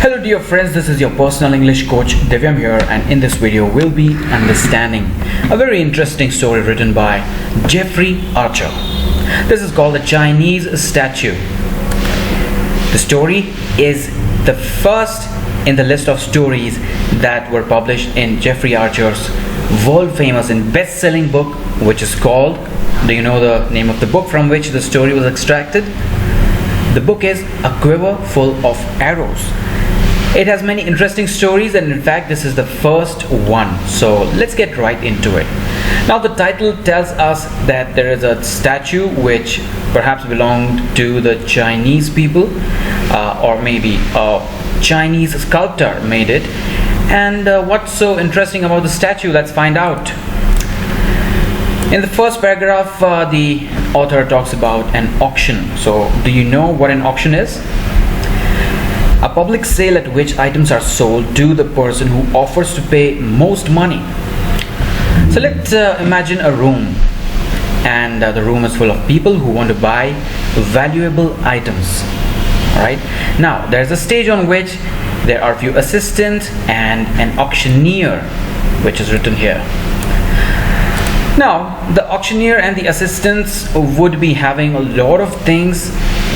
Hello dear friends, this is your personal English coach Divyam here, and in this video we'll be understanding a very interesting story written by Jeffery Archer. This is called The Chinese Statue. The story is the first in the list of stories that were published in Jeffery Archer's world famous and best-selling book, which is called, do you know the name of the book from which the story was extracted? The book is A Quiver Full of Arrows. It has many interesting stories, and in fact this is the first one, so let's get right into it. Now the title tells us that there is a statue which perhaps belonged to the Chinese people, or maybe a Chinese sculptor made it. And what's so interesting about the statue? Let's find out. In the first paragraph, the author talks about an auction. So do you know what an auction is? A public sale at which items are sold to the person who offers to pay most money. So let's imagine a room, and the room is full of people who want to buy valuable items. Alright, now there's a stage on which there are few assistants and an auctioneer, which is written here. Now the auctioneer and the assistants would be having a lot of things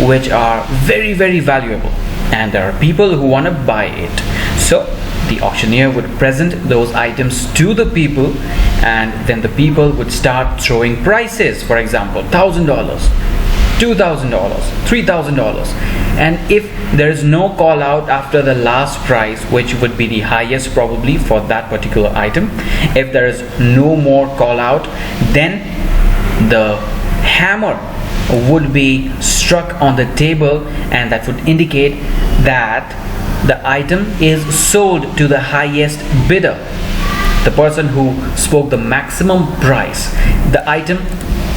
which are very valuable, and there are people who want to buy it. So the auctioneer would present those items to the people, and then the people would start throwing prices. For example, $1,000, $2,000, $3,000, and if there is no call out after the last price, which would be the highest probably for that particular item, if there is no more call out, then the hammer would be struck on the table, and that would indicate that the item is sold to the highest bidder, the person who spoke the maximum price. The item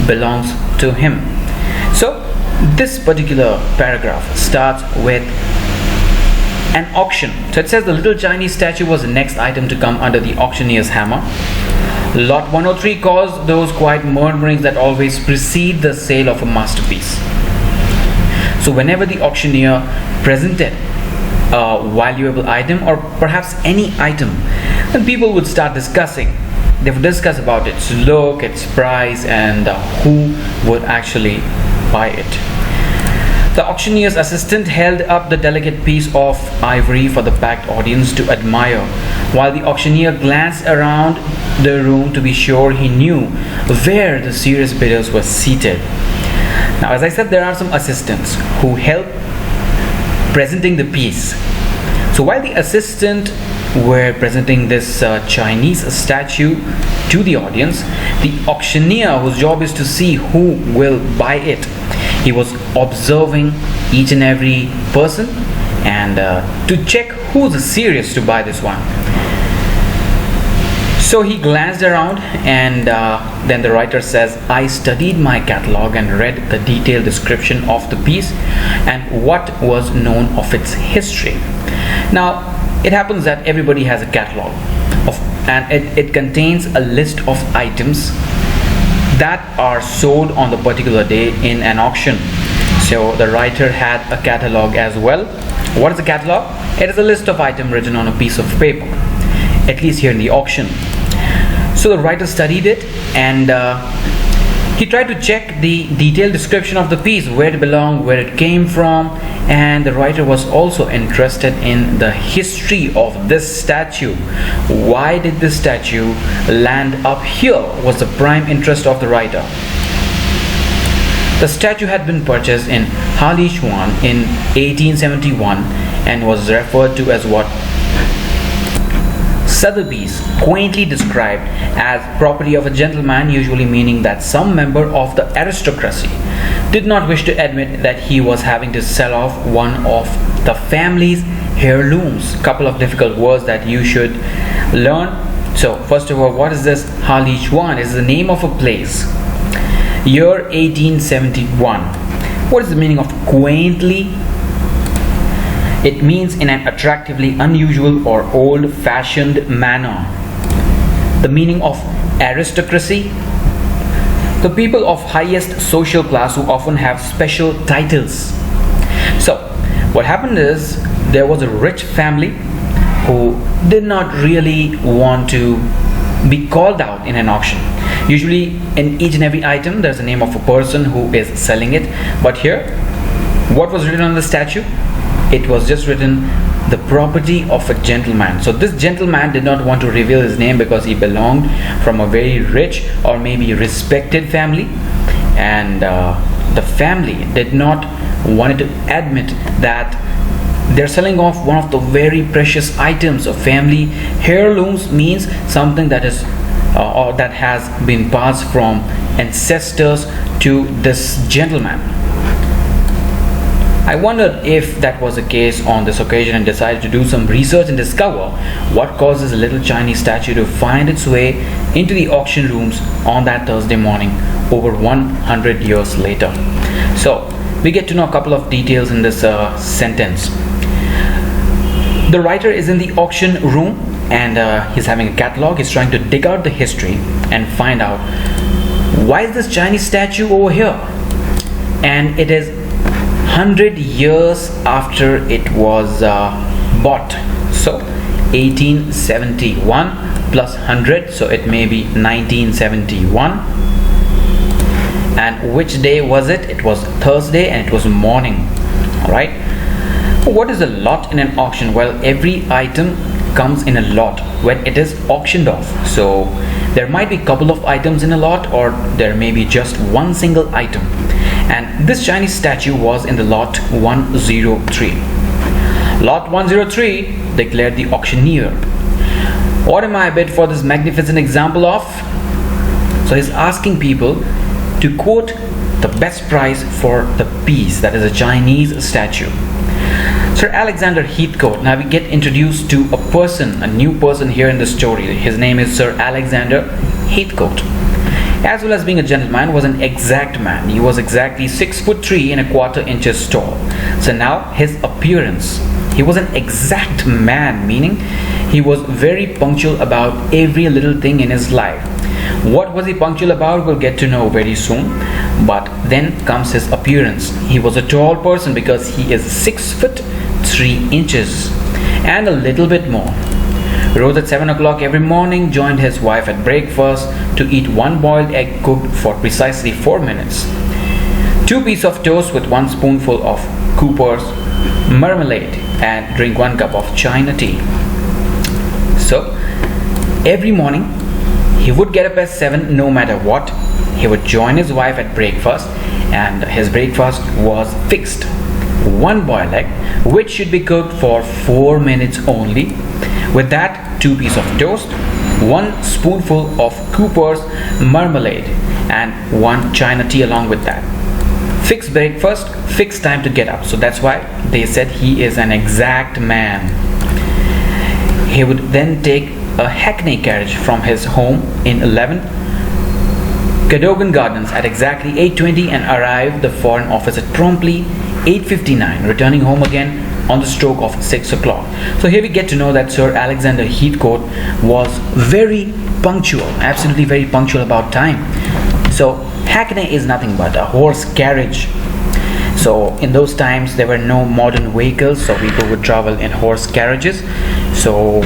belongs to him. So this particular paragraph starts with an auction. So it says the little Chinese statue was the next item to come under the auctioneer's hammer. Lot 103 caused those quiet murmurings that always precede the sale of a masterpiece. So whenever the auctioneer presented a valuable item, or perhaps any item, then people would start discussing. They would discuss about its look, its price, and who would actually buy it. The auctioneer's assistant held up the delicate piece of ivory for the packed audience to admire, while the auctioneer glanced around the room to be sure he knew where the serious bidders were seated. Now, as I said, there are some assistants who help presenting the piece. So while the assistant were presenting this Chinese statue to the audience, the auctioneer, whose job is to see who will buy it, he was observing each and every person and to check who's serious to buy this one. So he glanced around, and then the writer says, I studied my catalog and read the detailed description of the piece and what was known of its history. Now it happens that everybody has a catalog and it contains a list of items that are sold on the particular day in an auction. So the writer had a catalog as well. What is a catalog? It is a list of items written on a piece of paper, at least here in the auction. So the writer studied it, and he tried to check the detailed description of the piece, where it belonged, where it came from, and the writer was also interested in the history of this statue. Why did this statue land up here was the prime interest of the writer. The statue had been purchased in Ha Li Chuan in 1871 and was referred to as what Sotheby's quaintly described as property of a gentleman, usually meaning that some member of the aristocracy did not wish to admit that he was having to sell off one of the family's heirlooms. Couple of difficult words that you should learn. So first of all, what is this Ha Li Chuan? Is the name of a place. Year 1871. What is the meaning of quaintly? It means in an attractively unusual or old-fashioned manner. The meaning of aristocracy? The people of highest social class who often have special titles. So What happened is there was a rich family who did not really want to be called out in an auction. Usually in each and every item there's a name of a person who is selling it, but here what was written on the statue? It was just written the property of a gentleman. So this gentleman did not want to reveal his name because he belonged from a very rich or maybe respected family, and the family did not want to admit that they're selling off one of the very precious items of family. Heirlooms means something that is or that has been passed from ancestors to this gentleman. I wondered if that was the case on this occasion and decided to do some research and discover what causes a little Chinese statue to find its way into the auction rooms on that Thursday morning over 100 years later. So we get to know a couple of details in this sentence. The writer is in the auction room and he's having a catalog. He's trying to dig out the history and find out why is this Chinese statue over here, and it is 100 years after it was bought. So 1871 plus 100, so it may be 1971. And which day was it? It was Thursday and it was morning. Alright, what is a lot in an auction? Well, every item comes in a lot when it is auctioned off. So there might be a couple of items in a lot, or there may be just one single item, and this Chinese statue was in the lot 103. Lot 103, declared the auctioneer. What am I bid for this magnificent example of? So he's asking people to quote the best price for the piece, that is a Chinese statue. Sir Alexander Heathcote. Now we get introduced to a person, a new person here in the story. His name is Sir Alexander Heathcote. As well as being a gentleman, was an exact man. He was exactly 6'3" and a quarter inches tall. So now his appearance, he was an exact man, meaning he was very punctual about every little thing in his life. What was he punctual about? We'll get to know very soon. But then comes his appearance. He was a tall person because he is 6'3" and a little bit more. Rose at 7 o'clock every morning, joined his wife at breakfast to eat one boiled egg cooked for precisely 4 minutes, 2 pieces of toast with 1 spoonful of Cooper's marmalade, and drink 1 cup of China tea. So every morning he would get up at 7 no matter what. He would join his wife at breakfast, and his breakfast was fixed: 1 boiled egg, which should be cooked for 4 minutes only. With that, 2 pieces of toast, 1 spoonful of Cooper's marmalade, and 1 China tea along with that. Fixed breakfast, fixed time to get up. So that's why they said he is an exact man. He would then take a hackney carriage from his home in 11 Cadogan Gardens at exactly 8:20 and arrive the Foreign Office at promptly 8:59, returning home again on the stroke of 6 o'clock. So here we get to know that Sir Alexander Heathcote was very punctual, absolutely very punctual about time. So hackney is nothing but a horse carriage. So in those times there were no modern vehicles, so people would travel in horse carriages. So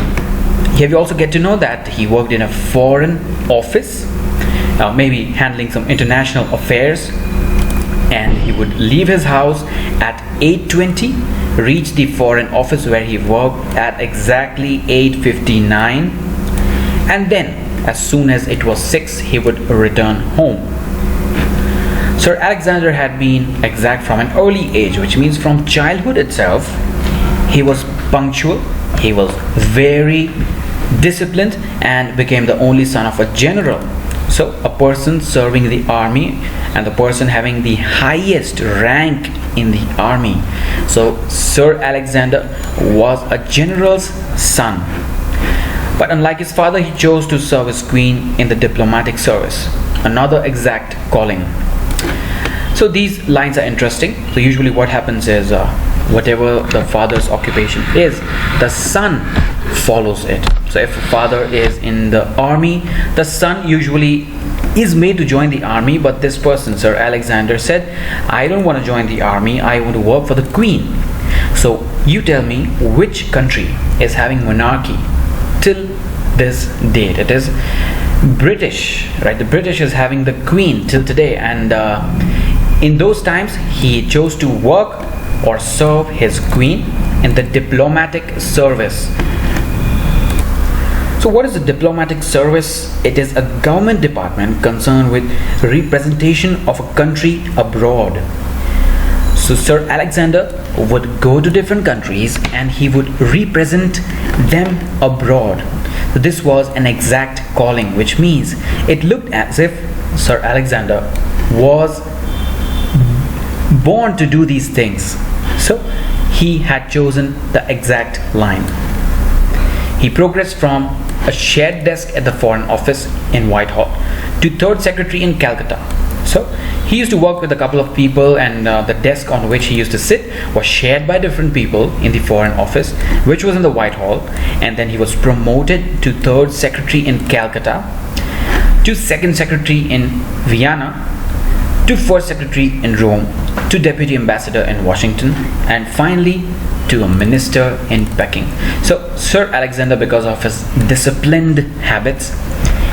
here we also get to know that he worked in a foreign office, maybe handling some international affairs, and he would leave his house at 8:20, reach the Foreign Office where he worked at exactly 8:59, and then as soon as it was 6 he would return home. Sir Alexander had been exact from an early age, which means from childhood itself. He was punctual, he was very disciplined, and became the only son of a general. So a person serving the army and the person having the highest rank in the army. So Sir Alexander was a general's son. But unlike his father, he chose to serve his queen in the diplomatic service, another exact calling. So these lines are interesting. So usually what happens is whatever the father's occupation is, the son follows it. So if a father is in the army, the son usually is made to join the army, but this person, Sir Alexander, said, I don't want to join the army, I want to work for the queen. So So you tell me, which country is having monarchy till this date? It is British, right? The British is having the Queen till today, and in those times he chose to work or serve his Queen in the diplomatic service. So what is the diplomatic service? It is a government department concerned with representation of a country abroad. So Sir Alexander would go to different countries and he would represent them abroad. So this was an exact calling, which means it looked as if Sir Alexander was born to do these things. So he had chosen the exact line. He progressed from a shared desk at the Foreign Office in Whitehall to third secretary in Calcutta. So he used to work with a couple of people, and the desk on which he used to sit was shared by different people in the Foreign Office, which was in the Whitehall. And then he was promoted to third secretary in Calcutta, to second secretary in Vienna, to first secretary in Rome, to deputy ambassador in Washington, and finally to a minister in Peking. So Sir Alexander, because of his disciplined habits,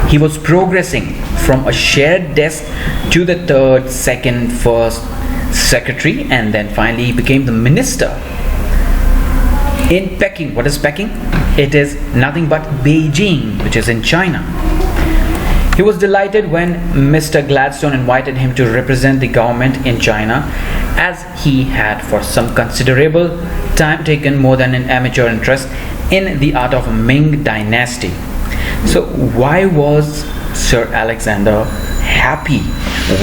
he was progressing from a shared desk to the third, second, first secretary, and then finally he became the minister in Peking. What is Peking? It is nothing but Beijing, which is in China. He was delighted when Mr. Gladstone invited him to represent the government in China, as he had for some considerable time taken more than an amateur interest in the art of Ming dynasty. So why was Sir Alexander happy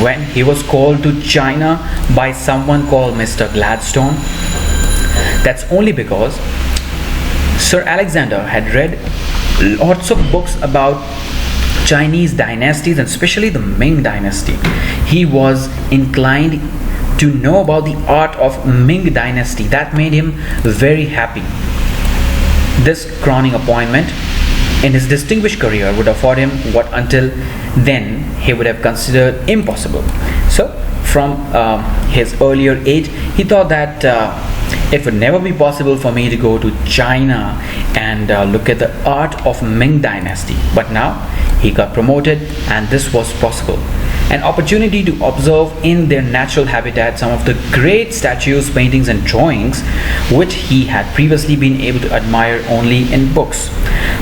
when he was called to China by someone called Mr. Gladstone? That's only because Sir Alexander had read lots of books about Chinese dynasties, and especially the Ming dynasty. He was inclined to know about the art of Ming dynasty. That made him very happy. This crowning appointment in his distinguished career would afford him what until then he would have considered impossible. So from his earlier age, he thought that it would never be possible for me to go to China and look at the art of Ming dynasty. But now he got promoted and this was possible. An opportunity to observe in their natural habitat some of the great statues, paintings and drawings which he had previously been able to admire only in books.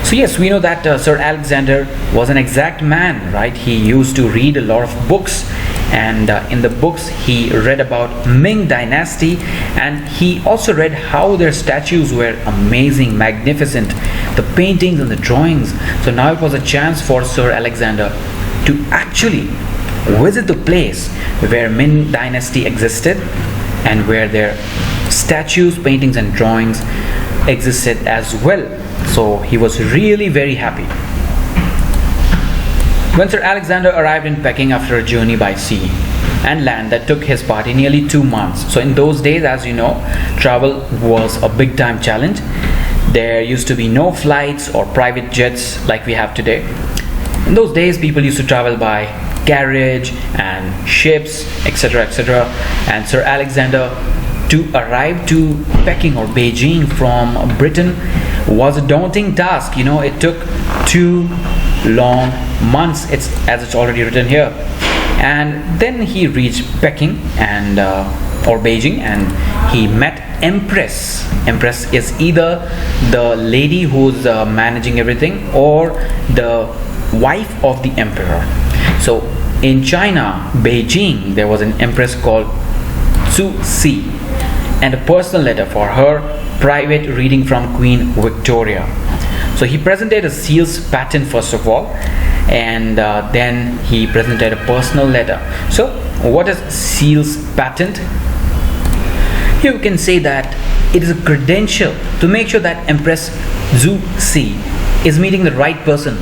So yes, we know that Sir Alexander was an exact man, right? He used to read a lot of books, and in the books he read about Ming dynasty, and he also read how their statues were amazing, magnificent, the paintings and the drawings. So now it was a chance for Sir Alexander to actually visit the place where Ming dynasty existed and where their statues, paintings and drawings existed as well. So he was really very happy. When Sir Alexander arrived in Peking after a journey by sea and land that took his party nearly 2 months. So in those days, as you know, travel was a big time challenge. There used to be no flights or private jets like we have today. In those days, people used to travel by carriage and ships, etc., etc. And Sir Alexander, to arrive to Peking or Beijing from Britain was a daunting task. You know, it took 2 long months, as it's already written here. And then he reached Peking and or Beijing, and he met Empress. Empress is either the lady who's managing everything or the wife of the emperor. So in China, Beijing, there was an empress called Cixi, and a personal letter for her private reading from Queen Victoria. So he presented a seal's patent first of all, and then he presented a personal letter. So what is seal's patent? Here we can say that it is a credential to make sure that Empress Cixi is meeting the right person,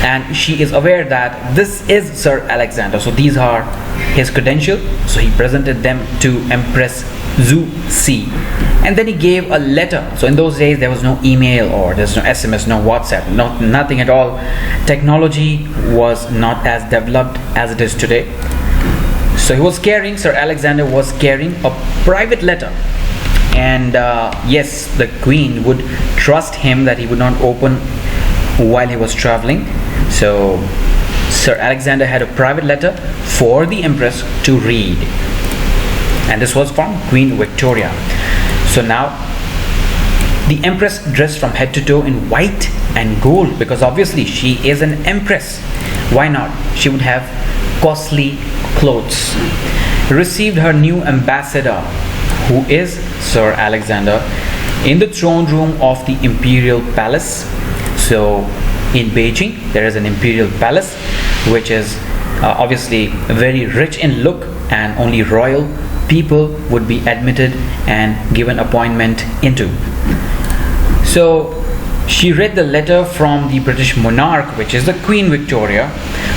and she is aware that this is Sir Alexander. So these are his credentials. So he presented them to Empress Cixi, and then he gave a letter. So in those days there was no email, or there's no SMS, no WhatsApp, nothing at all. Technology was not as developed as it is today. So Sir Alexander was carrying a private letter and yes, the queen would trust him that he would not open while he was traveling. So Sir Alexander had a private letter for the Empress to read, and this was from Queen Victoria. So now the Empress, dressed from head to toe in white and gold, because obviously she is an Empress, why not? She would have costly clothes, received her new ambassador, who is Sir Alexander, in the throne room of the Imperial Palace. So in Beijing there is an Imperial Palace which is obviously very rich in look, and only royal people would be admitted and given appointment into. So she read the letter from the British monarch, which is the Queen Victoria,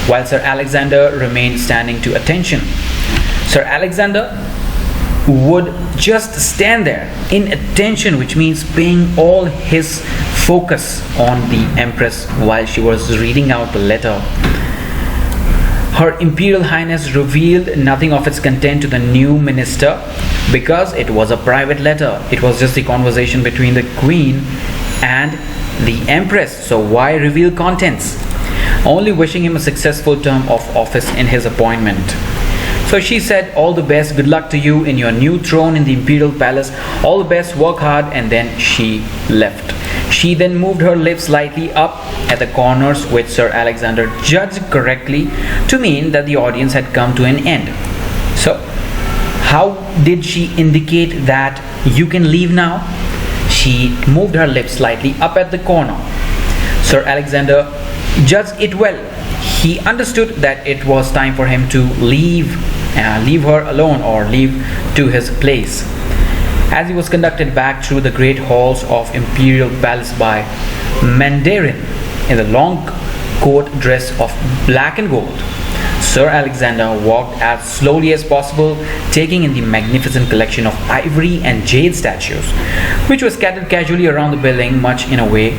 while Sir Alexander remained standing to attention. Sir Alexander would just stand there in attention, which means paying all his focus on the Empress while she was reading out the letter. Her Imperial Highness revealed nothing of its content to the new minister because it was a private letter. It was just the conversation between the Queen and the Empress. So why reveal contents? Only wishing him a successful term of office in his appointment. So she said, all the best, good luck to you in your new throne in the Imperial Palace, all the best, work hard, and then she left. She then moved her lips slightly up at the corners, which Sir Alexander judged correctly to mean that the audience had come to an end. So how did she indicate that you can leave now? She moved her lips slightly up at the corner. Sir Alexander judged it well. He understood that it was time for him to leave her alone, or leave to his place. As he was conducted back through the great halls of Imperial Palace by Mandarin in the long court dress of black and gold, Sir Alexander walked as slowly as possible, taking in the magnificent collection of ivory and jade statues, which were scattered casually around the building, much in a way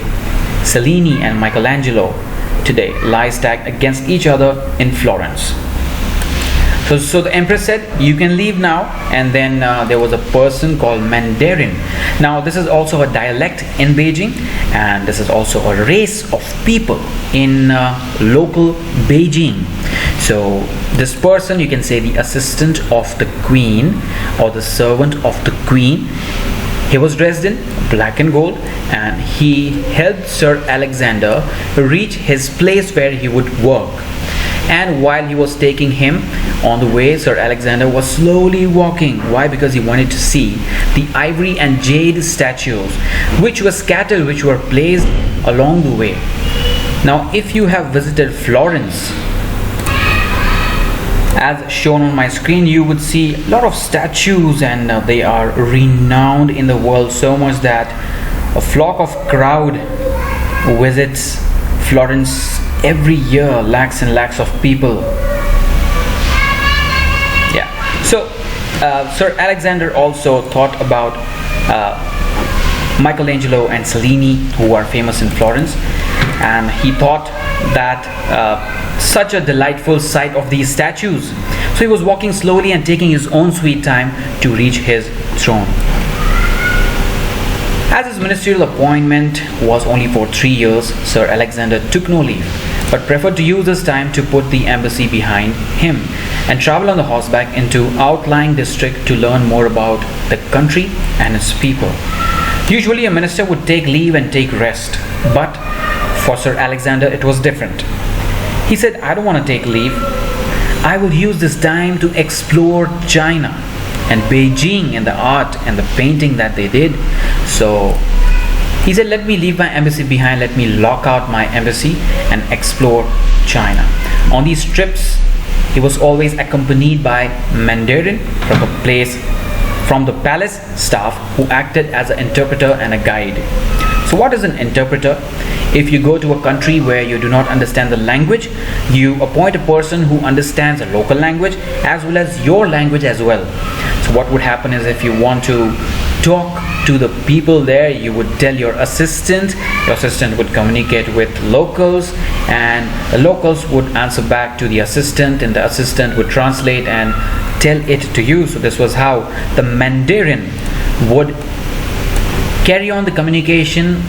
Cellini and Michelangelo today lie stacked against each other in Florence. So the Empress said, you can leave now, and then there was a person called Mandarin. Now this is also a dialect in Beijing, and this is also a race of people in local Beijing. So this person, you can say the assistant of the Queen or the servant of the Queen, he was dressed in black and gold, and he helped Sir Alexander reach his place where he would work. And while he was taking him on the way, Sir Alexander was slowly walking. Why? Because he wanted to see the ivory and jade statues which were scattered, which were placed along the way. Now if you have visited Florence, as shown on my screen, you would see a lot of statues, and they are renowned in the world, so much that a flock of crowd visits Florence every year, lakhs and lakhs of people. Yeah. So Sir Alexander also thought about Michelangelo and Cellini, who are famous in Florence, and he thought that such a delightful sight of these statues. So he was walking slowly and taking his own sweet time to reach his throne. As his ministerial appointment was only for 3 years, Sir Alexander took no leave, but preferred to use this time to put the embassy behind him and travel on the horseback into outlying district to learn more about the country and its people. Usually a minister would take leave and take rest, but for Sir Alexander it was different. He said, I don't want to take leave. I will use this time to explore China and Beijing and the art and the painting that they did. So he said, let me leave my embassy behind, let me lock out my embassy and explore China. On these trips, he was always accompanied by Mandarin from the palace staff, who acted as an interpreter and a guide. So what is an interpreter? If you go to a country where you do not understand the language, you appoint a person who understands the local language as well as your language as well. So what would happen is, if you want to talk to the people there, you would tell your assistant would communicate with locals, and the locals would answer back to the assistant, and the assistant would translate and tell it to you. So this was how the Mandarin would carry on the communication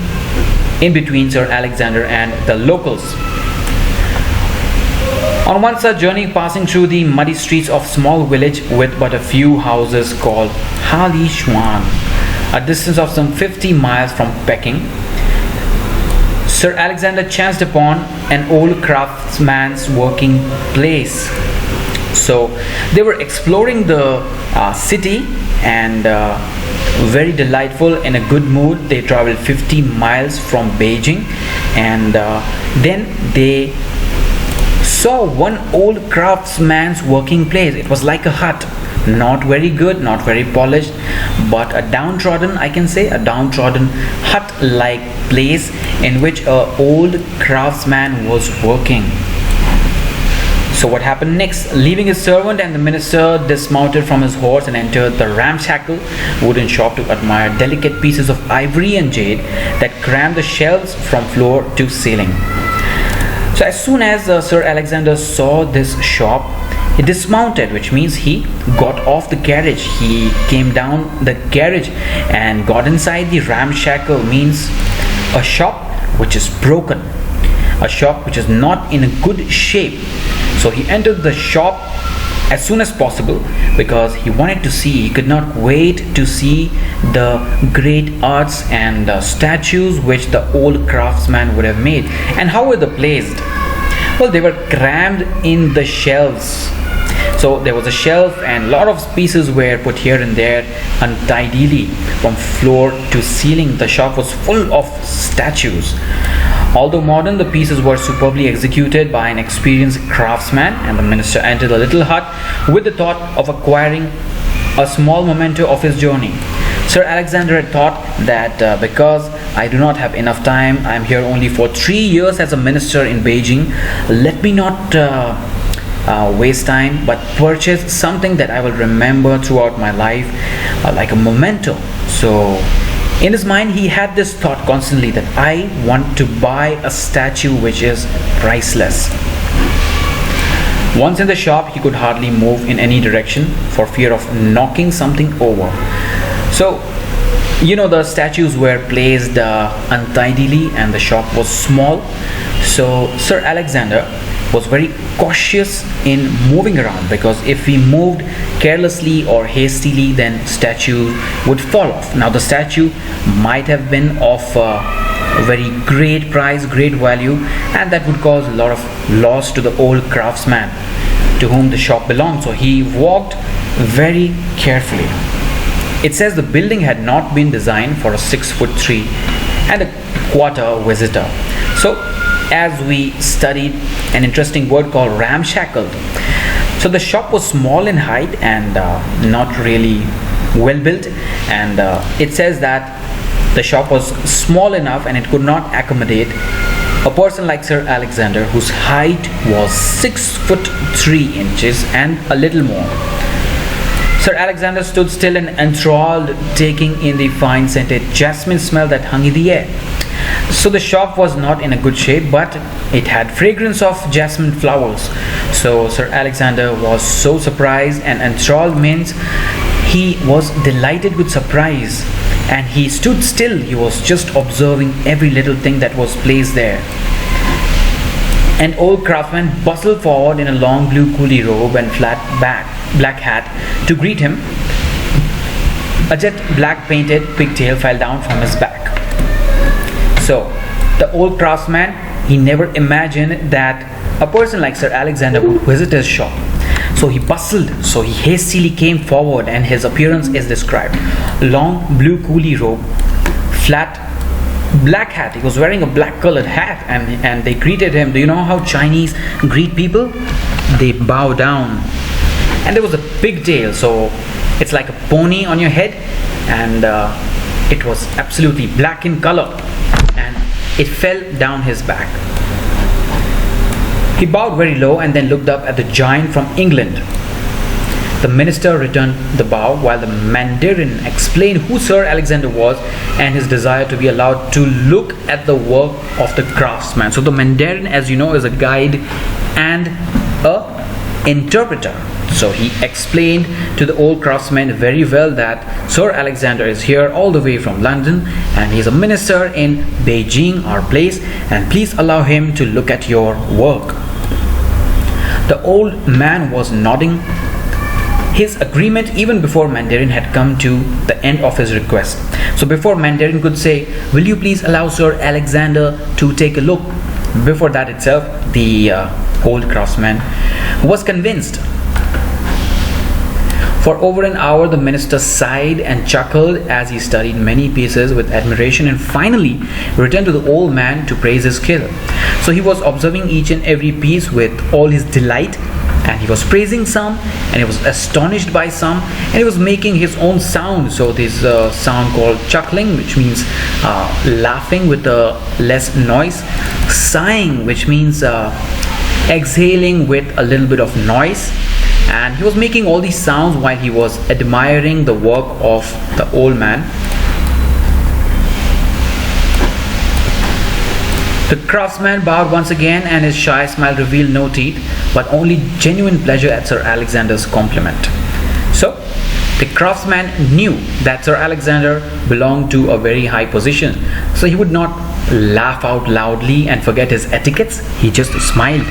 in between Sir Alexander and the locals. On one such journey, passing through the muddy streets of small village with but a few houses called Ha Li Chuan, a distance of some 50 miles from Peking, Sir Alexander chanced upon an old craftsman's working place. So they were exploring the city, and very delightful, in a good mood. They traveled 50 miles from Beijing, and then they saw one old craftsman's working place. It was like a hut, not very good, not very polished, but a downtrodden, I can say, a downtrodden hut-like place in which a old craftsman was working. So what happened next? Leaving his servant and the minister dismounted from his horse and entered the ramshackle wooden shop to admire delicate pieces of ivory and jade that crammed the shelves from floor to ceiling. So as soon as Sir Alexander saw this shop, he dismounted, which means he got off the carriage. He came down the carriage and got inside the ramshackle, means a shop which is broken, a shop which is not in a good shape. So he entered the shop as soon as possible because he wanted to see, he could not wait to see the great arts and statues which the old craftsman would have made. And how were they placed? Well, they were crammed in the shelves. So there was a shelf and a lot of pieces were put here and there untidily from floor to ceiling. The shop was full of statues. Although modern, the pieces were superbly executed by an experienced craftsman, and the minister entered the little hut with the thought of acquiring a small memento of his journey. Sir Alexander had thought that because I do not have enough time, I am here only for 3 years as a minister in Beijing, let me not waste time, but purchase something that I will remember throughout my life, like a memento. So in his mind, he had this thought constantly that I want to buy a statue which is priceless. Once in the shop, he could hardly move in any direction for fear of knocking something over. So, the statues were placed untidily and the shop was small. So Sir Alexander was very cautious in moving around, because if he moved carelessly or hastily, then statue would fall off. Now the statue might have been of very great price, great value, and that would cause a lot of loss to the old craftsman to whom the shop belonged. So he walked very carefully. It says the building had not been designed for a 6'3" and a quarter visitor. So as we studied an interesting word called ramshackled. So the shop was small in height and not really well built, and it says that the shop was small enough and it could not accommodate a person like Sir Alexander, whose height was 6'3" and a little more. Sir Alexander stood still and enthralled, taking in the fine scented jasmine smell that hung in the air. So the shop was not in a good shape, but it had fragrance of jasmine flowers. So Sir Alexander was so surprised, and enthralled means he was delighted with surprise, and he stood still. He was just observing every little thing that was placed there. An old craftsman bustled forward in a long blue coolie robe and flat black hat to greet him. A jet black painted pigtail fell down from his back. So the old craftsman, he never imagined that a person like Sir Alexander would visit his shop. So he bustled, so he hastily came forward, and his appearance is described. Long blue coolie robe, flat black hat. He was wearing a black colored hat, and they greeted him. Do you know how Chinese greet people? They bow down. And there was a pigtail, so it's like a pony on your head, and it was absolutely black in color, and it fell down his back. He bowed very low and then looked up at the giant from England. The minister returned the bow while the Mandarin explained who Sir Alexander was and his desire to be allowed to look at the work of the craftsman. So the Mandarin, as you know, is a guide and a interpreter. So he explained to the old craftsman very well that Sir Alexander is here all the way from London and he's a minister in Beijing, our place, and please allow him to look at your work. The old man was nodding his agreement even before Mandarin had come to the end of his request. So before Mandarin could say, "Will you please allow Sir Alexander to take a look?" Before that itself, the old craftsman was convinced. For over an hour, the minister sighed and chuckled as he studied many pieces with admiration and finally returned to the old man to praise his skill. So he was observing each and every piece with all his delight, and he was praising some and he was astonished by some, and he was making his own sound. So this sound called chuckling, which means laughing with less noise, sighing, which means exhaling with a little bit of noise. And he was making all these sounds while he was admiring the work of the old man. The craftsman bowed once again and his shy smile revealed no teeth, but only genuine pleasure at Sir Alexander's compliment. So, the craftsman knew that Sir Alexander belonged to a very high position, so he would not laugh out loudly and forget his etiquettes. He just smiled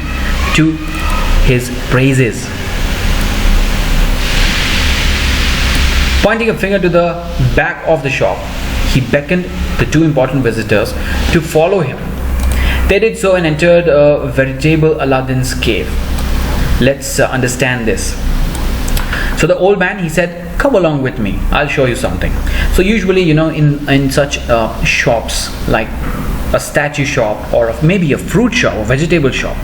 to his praises. Pointing a finger to the back of the shop, he beckoned the two important visitors to follow him. They did so and entered a veritable Aladdin's cave. Let's understand this. So the old man, he said, "Come along with me, I'll show you something." So usually, in such shops like a statue shop or maybe a fruit shop or vegetable shop,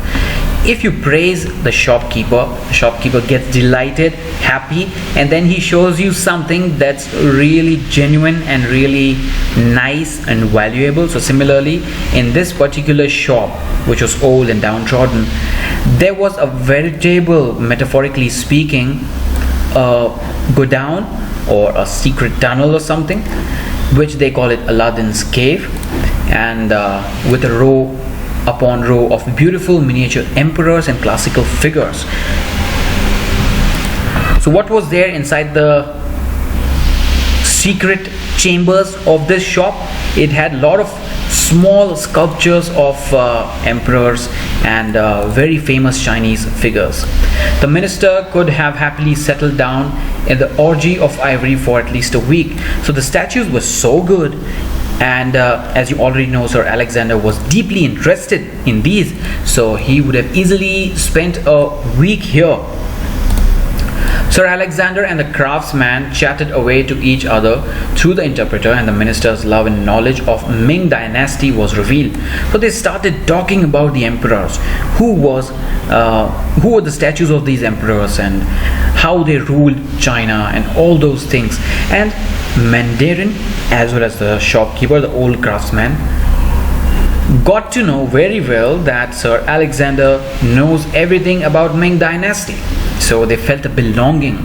if you praise the shopkeeper gets delighted, happy, and then he shows you something that's really genuine and really nice and valuable. So similarly, in this particular shop, which was old and downtrodden, there was a veritable, metaphorically speaking, go down or a secret tunnel or something, which they call it Aladdin's cave, and with a row upon row of beautiful miniature emperors and classical figures. So what was there inside the secret chambers of this shop? It had a lot of small sculptures of emperors and very famous Chinese figures. The minister could have happily settled down in the orgy of ivory for at least a week. So the statues were so good, and as you already know, Sir Alexander was deeply interested in these, so he would have easily spent a week here. Sir Alexander and the craftsman chatted away to each other through the interpreter, and the minister's love and knowledge of Ming dynasty was revealed. So they started talking about the emperors, who were the statues of these emperors and how they ruled China and all those things. And Mandarin, as well as the shopkeeper, the old craftsman, got to know very well that Sir Alexander knows everything about Ming dynasty. So they felt a belonging.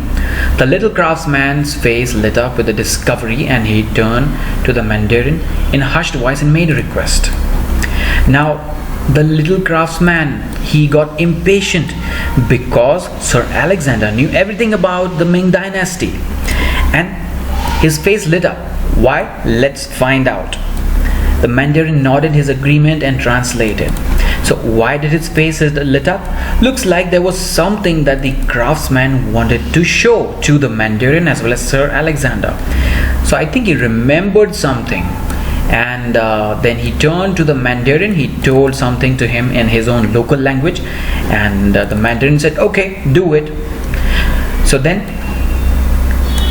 The little craftsman's face lit up with the discovery, and he turned to the Mandarin in a hushed voice and made a request. Now, the little craftsman, he got impatient because Sir Alexander knew everything about the Ming dynasty, and his face lit up. Why? Let's find out. The Mandarin nodded his agreement and translated. So why did his face lit up? Looks like there was something that the craftsman wanted to show to the Mandarin as well as Sir Alexander. So I think he remembered something, and then he turned to the Mandarin. He told something to him in his own local language, and the Mandarin said, "Okay, do it." So then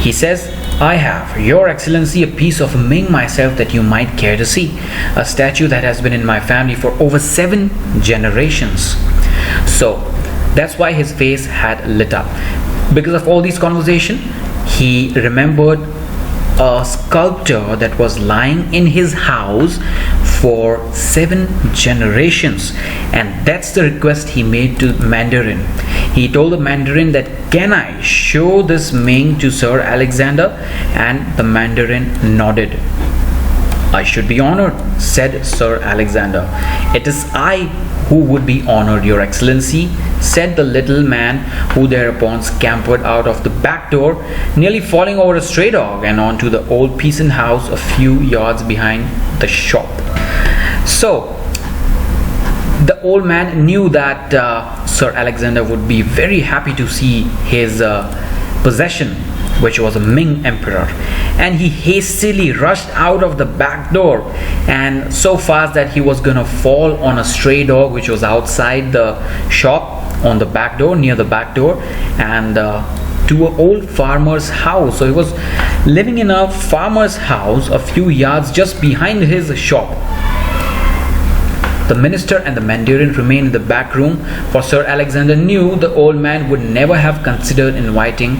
he says, "I have, Your Excellency, a piece of Ming myself that you might care to see. A statue that has been in my family for over 7 generations. So that's why his face had lit up. Because of all these conversation, he remembered a sculpture that was lying in his house for 7 generations, and that's the request he made to Mandarin. He told the Mandarin that, "Can I show this Ming to Sir Alexander?" And the Mandarin nodded. "I should be honored," said Sir Alexander. "It is I who would be honored, Your Excellency," said the little man, who thereupon scampered out of the back door, nearly falling over a stray dog and onto the old peasant house a few yards behind the shop. So, the old man knew that Sir Alexander would be very happy to see his possession, which was a Ming emperor, and he hastily rushed out of the back door, and so fast that he was gonna fall on a stray dog which was outside the shop on the back door, near the back door, and to an old farmer's house. So he was living in a farmer's house a few yards just behind his shop. The minister and the Mandarin remained in the back room, for Sir Alexander knew the old man would never have considered inviting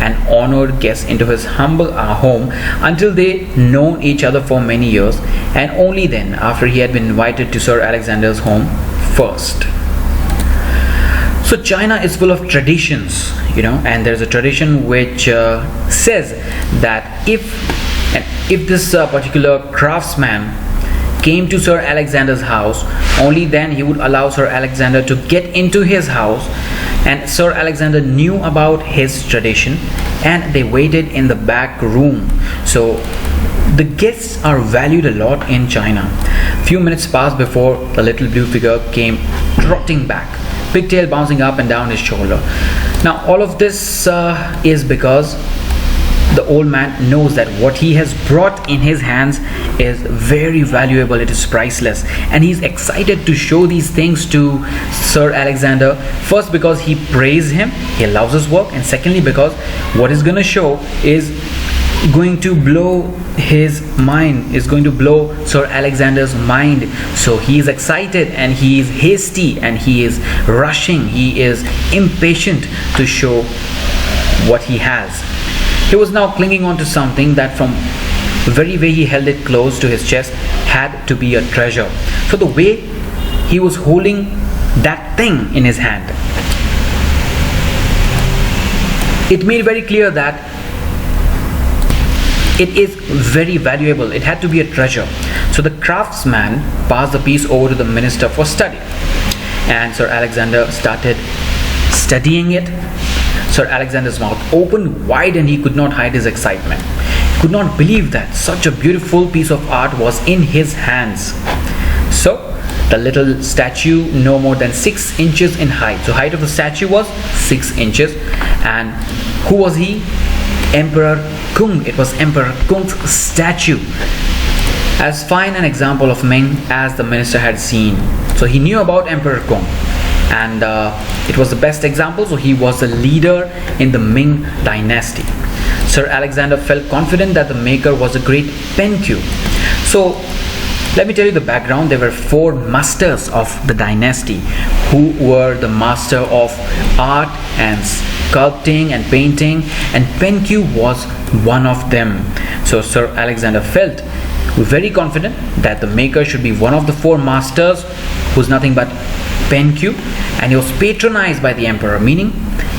an honored guest into his humble home until they known each other for many years, and only then after he had been invited to Sir Alexander's home first. So China is full of traditions, and there's a tradition which says that if this particular craftsman came to Sir Alexander's house, only then he would allow Sir Alexander to get into his house, and Sir Alexander knew about his tradition, and they waited in the back room. So the guests are valued a lot in China. Few minutes passed before the little blue figure came trotting back, pigtail bouncing up and down his shoulder. Now all of this is because the old man knows that what he has brought in his hands is very valuable, it is priceless, and he's excited to show these things to Sir Alexander. First, because he praised him, he loves his work, and secondly because what is going to show is going to blow his mind, is going to blow Sir Alexander's mind. So he is excited and he is hasty and he is rushing, he is impatient to show what he has. He was now clinging on to something that from the very way he held it close to his chest had to be a treasure. So the way he was holding that thing in his hand, it made very clear that it is very valuable. It had to be a treasure. So the craftsman passed the piece over to the minister for study, and Sir Alexander started studying it. Sir Alexander's mouth opened wide and he could not hide his excitement. He could not believe that such a beautiful piece of art was in his hands. So the little statue, no more than 6 inches in height. So height of the statue was 6 inches. And who was he? Emperor Kung. It was Emperor Kung's statue. As fine an example of Ming as the minister had seen. So he knew about Emperor Kung, and it was the best example. So he was a leader in the Ming dynasty. Sir Alexander felt confident that the maker was a great penku. So let me tell you the background. There were 4 masters of the dynasty who were the master of art and sculpting and painting, and penku was one of them. So Sir Alexander felt very confident that the maker should be one of the 4 masters, who's nothing but penku, and he was patronized by the emperor, meaning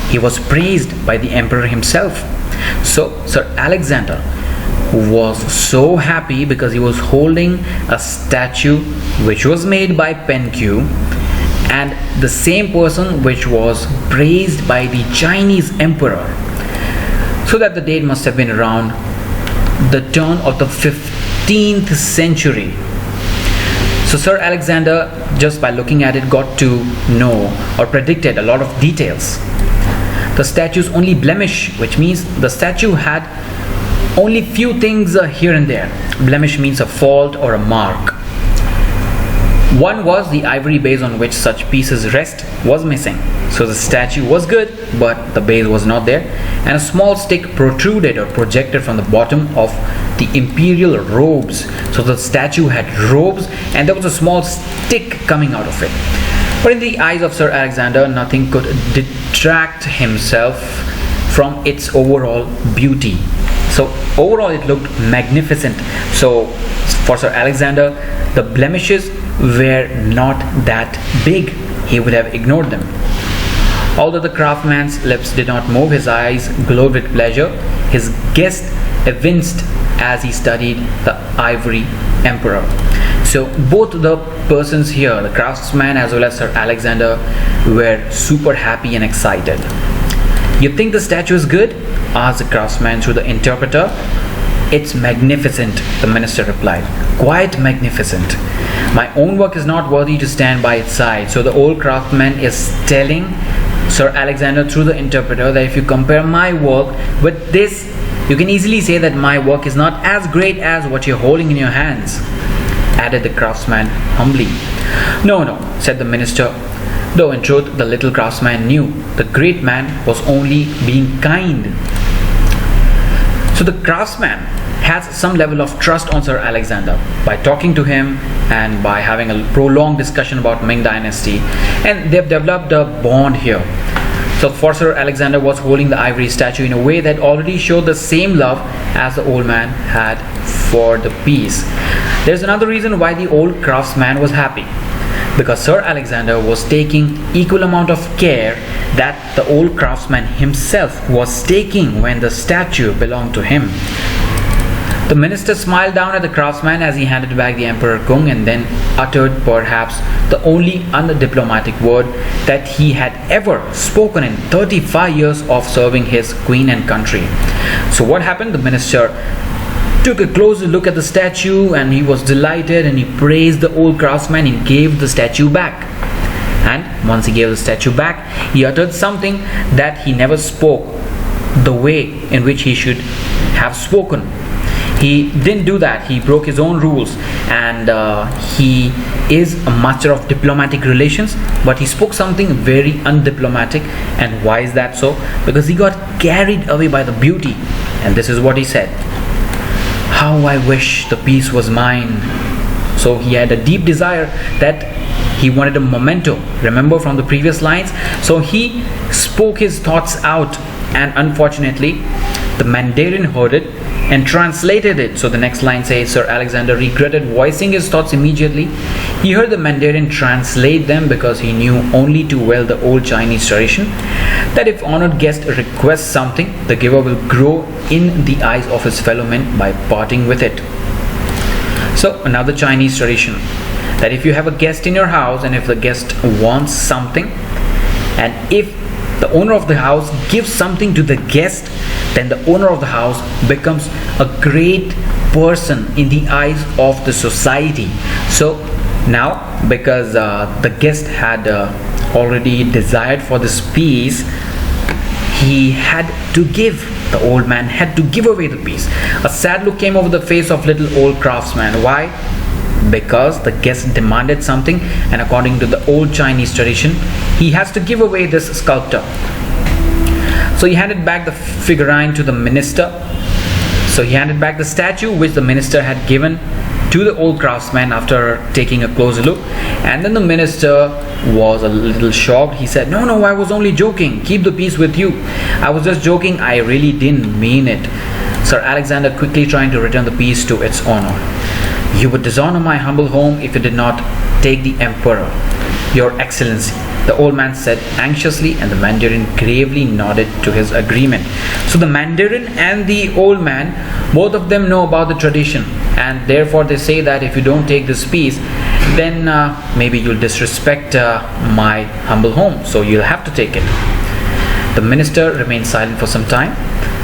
he was praised by the emperor himself. So Sir Alexander was so happy because he was holding a statue which was made by penku, and the same person which was praised by the Chinese emperor. So that the date must have been around the turn of the 15th century. So Sir Alexander, just by looking at it, got to know or predicted a lot of details. The statue's only blemish, which means the statue had only few things here and there. Blemish means a fault or a mark. One was the ivory base on which such pieces rest was missing. So the statue was good, but the base was not there, and a small stick protruded or projected from the bottom of the imperial robes. So the statue had robes and there was a small stick coming out of it. But in the eyes of Sir Alexander, nothing could detract himself from its overall beauty. So overall it looked magnificent. So for Sir Alexander, the blemishes were not that big. He would have ignored them. Although the craftsman's lips did not move, his eyes glowed with pleasure. His guest evinced as he studied the ivory emperor. So both the persons here, the craftsman as well as Sir Alexander, were super happy and excited. "You think the statue is good?" asked the craftsman through the interpreter. "It's magnificent," the minister replied. "Quite magnificent. My own work is not worthy to stand by its side." So the old craftsman is telling Sir Alexander through the interpreter that if you compare my work with this, you can easily say that my work is not as great as what you're holding in your hands, added the craftsman humbly. "No, no," said the minister, though in truth the little craftsman knew the great man was only being kind. So the craftsman has some level of trust on Sir Alexander by talking to him and by having a prolonged discussion about Ming Dynasty, and they've developed a bond here. So for Sir Alexander was holding the ivory statue in a way that already showed the same love as the old man had for the piece. There's another reason why the old craftsman was happy, because Sir Alexander was taking equal amount of care that the old craftsman himself was taking when the statue belonged to him. The minister smiled down at the craftsman as he handed back the Emperor Kung, and then uttered perhaps the only undiplomatic word that he had ever spoken in 35 years of serving his queen and country. So what happened? The minister took a closer look at the statue and he was delighted, and he praised the old craftsman and gave the statue back. And once he gave the statue back, he uttered something that he never spoke the way in which he should have spoken. He didn't do that. He broke his own rules, and he is a master of diplomatic relations, but he spoke something very undiplomatic. And why is that so? Because he got carried away by the beauty, and this is what he said: "How I wish the piece was mine." So he had a deep desire that he wanted a memento. Remember from the previous lines? So he spoke his thoughts out, and unfortunately the Mandarin heard it and translated it. So the next line says, Sir Alexander regretted voicing his thoughts immediately. He heard the Mandarin translate them because he knew only too well the old Chinese tradition that if honored guest requests something, the giver will grow in the eyes of his fellow men by parting with it. So another Chinese tradition, that if you have a guest in your house and if the guest wants something, and if the owner of the house gives something to the guest, then the owner of the house becomes a great person in the eyes of the society. So now, because the guest had already desired for this piece, he had to give, the old man had to give away the piece. A sad look came over the face of little old craftsman. Why? Because the guest demanded something, and according to the old Chinese tradition, he has to give away this sculptor. So he handed back the figurine to the minister. So he handed back the statue which the minister had given to the old craftsman after taking a closer look. And then the minister was a little shocked. He said, No, I was only joking. Keep the piece with you. I was just joking. I really didn't mean it. Sir Alexander quickly trying to return the piece to its owner. You would dishonor my humble home if you did not take the emperor, Your Excellency, the old man said anxiously, and the Mandarin gravely nodded to his agreement. So the Mandarin and the old man, both of them know about the tradition, and therefore they say that if you don't take this piece, then maybe you'll disrespect my humble home, so you'll have to take it. The minister remained silent for some time.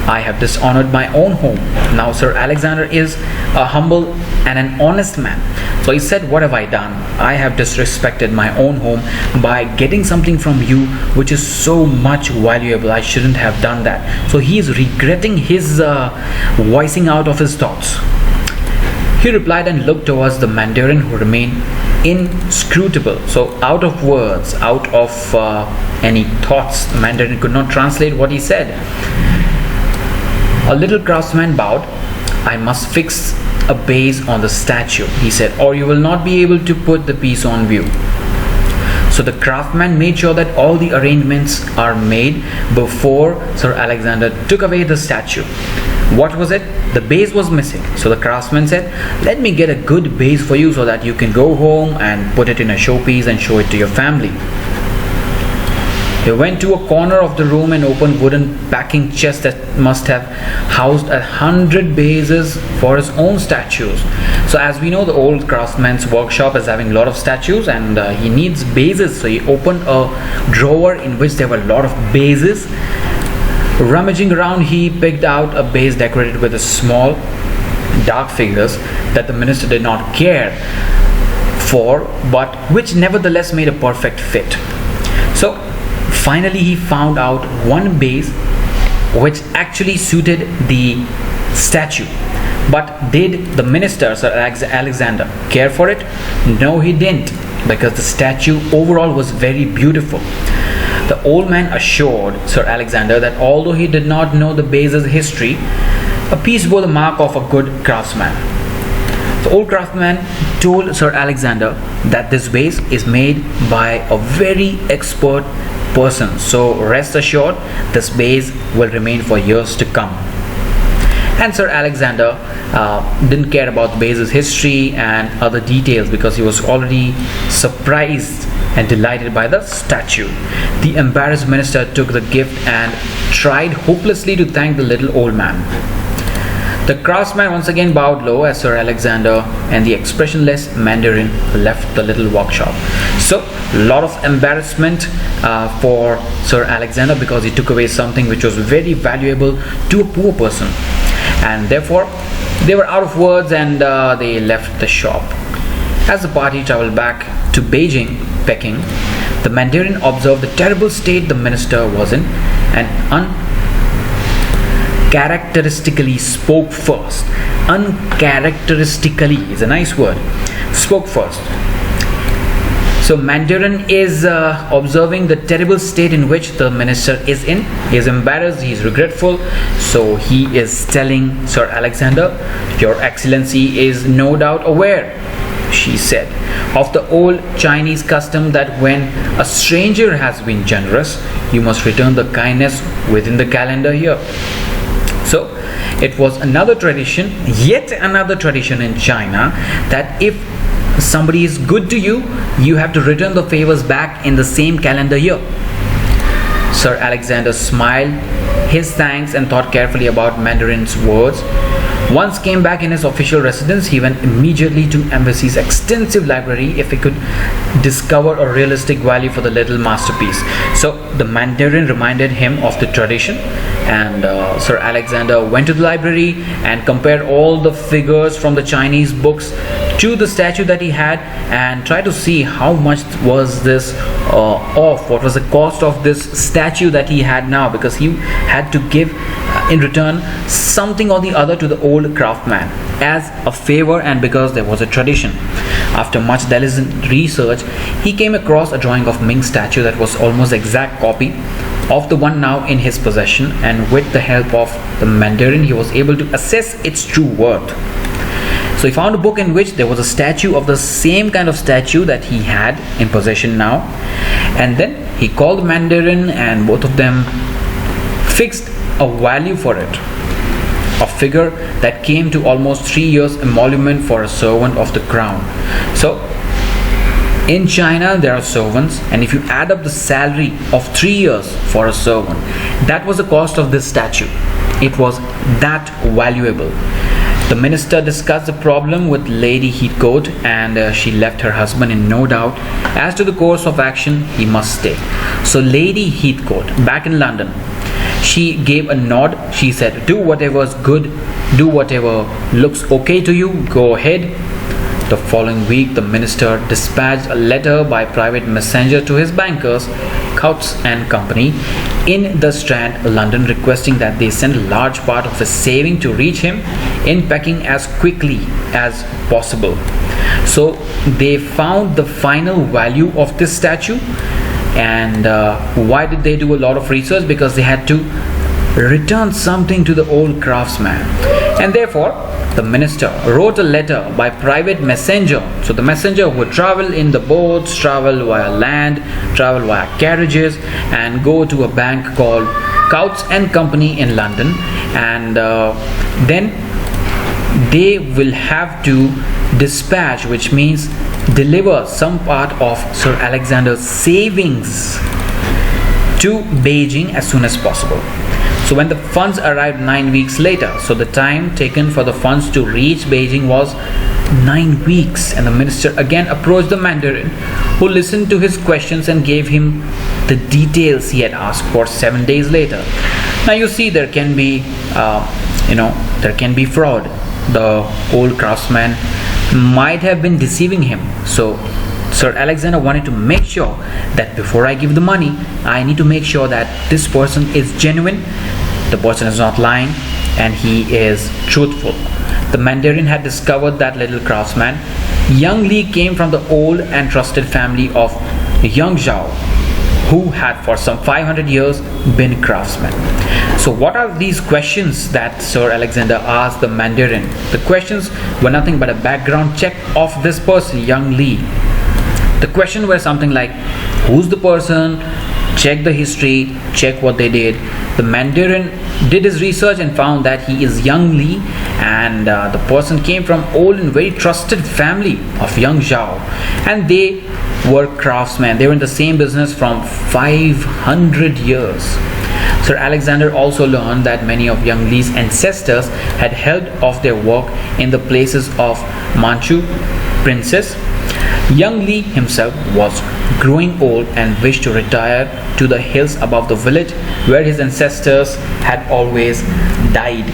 I have dishonored my own home. Now Sir Alexander is a humble and an honest man. So he said, what have I done? I have disrespected my own home by getting something from you which is so much valuable. I shouldn't have done that. So he is regretting his voicing out of his thoughts. He replied and looked towards the Mandarin, who remained inscrutable. So out of words, out of any thoughts, the Mandarin could not translate what he said. A little craftsman bowed. I must fix a base on the statue, he said, or you will not be able to put the piece on view. So the craftsman made sure that all the arrangements are made before Sir Alexander took away the statue. What was it? The base was missing. So the craftsman said, let me get a good base for you so that you can go home and put it in a showpiece and show it to your family. They went to a corner of the room and opened wooden packing chest that must have housed 100 bases for his own statues. So as we know, the old craftsman's workshop is having a lot of statues, and he needs bases. So he opened a drawer in which there were a lot of bases. Rummaging around, he picked out a base decorated with a small dark figures that the minister did not care for, but which nevertheless made a perfect fit. So finally he found out one base which actually suited the statue. But did the minister, Sir Alexander, care for it? No, he didn't, because the statue overall was very beautiful. The old man assured Sir Alexander that although he did not know the base's history, a piece bore the mark of a good craftsman. The old craftsman told Sir Alexander that this vase is made by a very expert person, so rest assured this vase will remain for years to come. And Sir Alexander didn't care about the vase's history and other details, because he was already surprised and delighted by the statue. The embarrassed minister took the gift and tried hopelessly to thank the little old man. The craftsman once again bowed low as Sir Alexander and the expressionless Mandarin left the little workshop. So, a lot of embarrassment for Sir Alexander, because he took away something which was very valuable to a poor person. And therefore, they were out of words, and they left the shop. As the party traveled back to Beijing, Peking, the Mandarin observed the terrible state the minister was in, and uncharacteristically spoke first. Uncharacteristically is a nice word. Spoke first. So Mandarin is observing the terrible state in which the minister is in. He is embarrassed, he is regretful. So he is telling Sir Alexander, "Your Excellency is no doubt aware," she said, "of the old Chinese custom that when a stranger has been generous, you must return the kindness within the calendar year." So it was another tradition, yet another tradition in China, that if somebody is good to you, you have to return the favors back in the same calendar year. Sir Alexander smiled his thanks and thought carefully about Mandarin's words. Once came back in his official residence, he went immediately to Embassy's extensive library if he could discover a realistic value for the little masterpiece. So the Mandarin reminded him of the tradition, and Sir Alexander went to the library and compared all the figures from the Chinese books to the statue that he had, and tried to see how much was this off, what was the cost of this statue that he had now, because he had to give in return something or the other to the old craftsman as a favor, and because there was a tradition. After much diligent research, he came across a drawing of Ming statue that was almost exact copy of the one now in his possession, and with the help of the Mandarin he was able to assess its true worth. So he found a book in which there was a statue of the same kind of statue that he had in possession now, and then he called the Mandarin, and both of them fixed a value for it, a figure that came to almost 3 years emolument for a servant of the crown. So in China there are servants, and if you add up the salary of 3 years for a servant, that was the cost of this statue. It was that valuable. The minister discussed the problem with Lady Heathcote, and she left her husband in no doubt as to the course of action he must take. So Lady Heathcote, back in London, she gave a nod. She said, "Do whatever is good, do whatever looks okay to you, go ahead." The following week, the minister dispatched a letter by private messenger to his bankers, Coutts and Company, in the Strand, London, requesting that they send a large part of his saving to reach him in Peking as quickly as possible. So they found the final value of this statue. And why did they do a lot of research? Because they had to return something to the old craftsman, and therefore the minister wrote a letter by private messenger. So the messenger would travel in the boats, travel via land, travel via carriages, and go to a bank called Coutts and Company in London, and then they will have to dispatch, which means deliver some part of Sir Alexander's savings to Beijing as soon as possible. So when the funds arrived 9 weeks later, so the time taken for the funds to reach Beijing was 9 weeks, and the minister again approached the Mandarin, who listened to his questions and gave him the details he had asked for 7 days later. Now you see, there can be fraud. The old craftsman might have been deceiving him. So Sir Alexander wanted to make sure that before I give the money, I need to make sure that this person is genuine, the person is not lying, and he is truthful. The Mandarin had discovered that little craftsman, Young Li, came from the old and trusted family of Yang Zhao, who had for some 500 years been craftsmen. So what are these questions that Sir Alexander asked the Mandarin? The questions were nothing but a background check of this person, Young Li. The questions were something like, who's the person? Check the history, check what they did. The Mandarin did his research and found that he is Young Li, and the person came from old and very trusted family of Yang Zhao, and they were craftsmen. They were in the same business from 500 years. Sir Alexander also learned that many of Young Li's ancestors had held off their work in the places of Manchu princes. Young Li himself was growing old and wished to retire to the hills above the village where his ancestors had always died.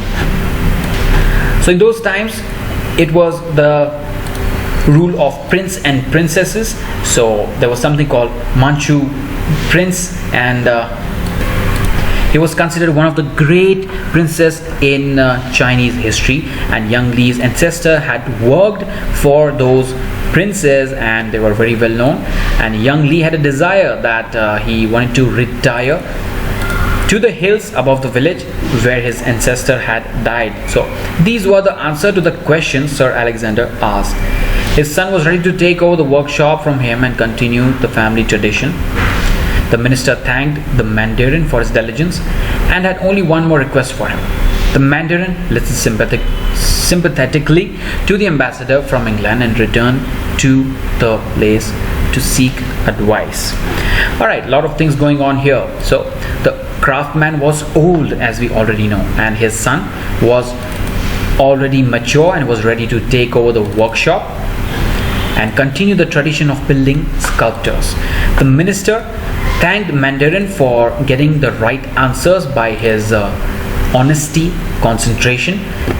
So in those times, it was the rule of prince and princesses. So there was something called Manchu prince, and he was considered one of the great princes in Chinese history, and Young Li's ancestor had worked for those princes and they were very well known. And Young Li had a desire that he wanted to retire to the hills above the village where his ancestor had died. So these were the answer to the questions Sir Alexander asked. His son was ready to take over the workshop from him and continue the family tradition. The minister thanked the Mandarin for his diligence and had only one more request for him. The Mandarin listened sympathetically to the ambassador from England and returned to the place to seek advice. Alright, a lot of things going on here. So the craftsman was old, as we already know, and his son was already mature and was ready to take over the workshop and continue the tradition of building sculptors. The minister thanked Mandarin for getting the right answers by his honesty, concentration,